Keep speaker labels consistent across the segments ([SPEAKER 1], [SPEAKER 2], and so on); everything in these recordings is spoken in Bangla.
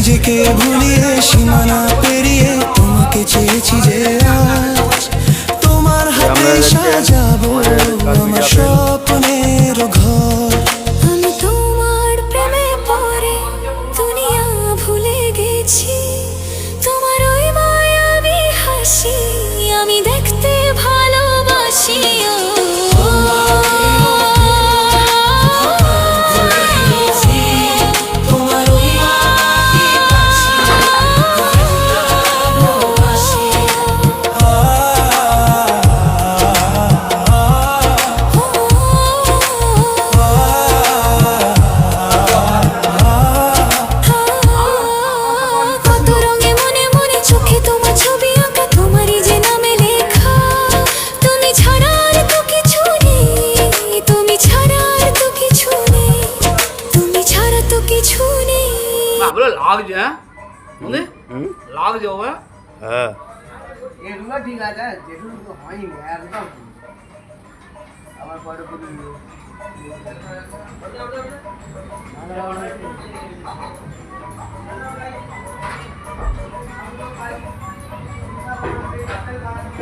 [SPEAKER 1] নিজেকে ভুলিয়ে সীমানা পেরিয়ে তোমাকে চেয়েছি যে আজ তোমার হাতে সাজাবো আমার স্বপ্নের ঘর।
[SPEAKER 2] আমি তোমার প্রেমে পড়ে দুনিয়া ভুলে গেছি, তোমার ওই মায়াবী হাসি আমি দেখতে ভালোবাসি।
[SPEAKER 3] লাগছে হ্যাঁ বুঝলি লাগছে বাবা।
[SPEAKER 4] হ্যাঁ
[SPEAKER 3] এগুলো ঠিক আছে, যেগুলো তো হয়নি একদম আমার পরে বলি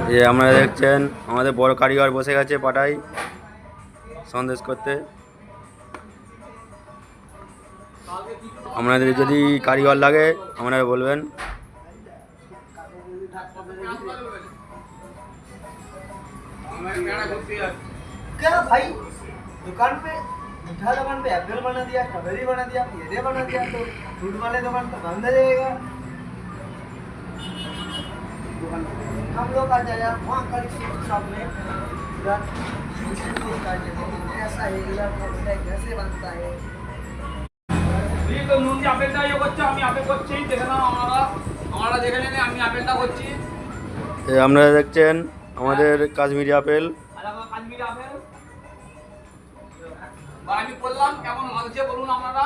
[SPEAKER 4] যে আপনারা দেখছেন আমাদের বড় কারিগর বসে গেছে পাটাই সন্দেশ করতে। আপনাদের যদি কারিগর লাগে আপনারা বলবেন।
[SPEAKER 3] क्या भाई दुकान पे मीठा दुकान पे एप्पल बना दिया, स्ट्रॉबेरी बना दिया, ये बना दिया, तो फ्रूट वाले दुकान तो बंद हो जाएगा। हम लोग आ जाए वहाँ कल शॉप में ऐसा है कैसे बनता है। নুন যে আপেলটা ইয়ে করছে আমি আপেল করছি, দেখে নাও আমরা দেখে নিন আমি আপেলটা করছি।
[SPEAKER 4] আপনারা দেখছেন আমাদের কাশ্মীরি আপেল।
[SPEAKER 3] কাশ্মীরি আপেল আমি বললাম কেমন লাগছে বলুন আপনারা।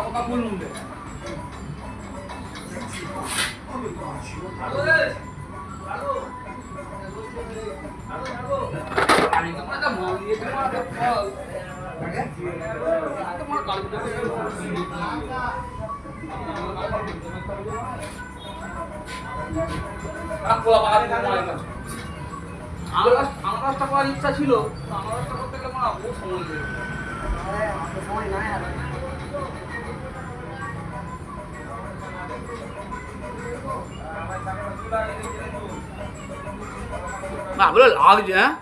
[SPEAKER 3] কথা বলুন আনারসটা করার ইচ্ছা ছিল, আনারসটা করতে গেলে আমার বহু সময় লেগে সময় নাই আর লাগছে হ্যাঁ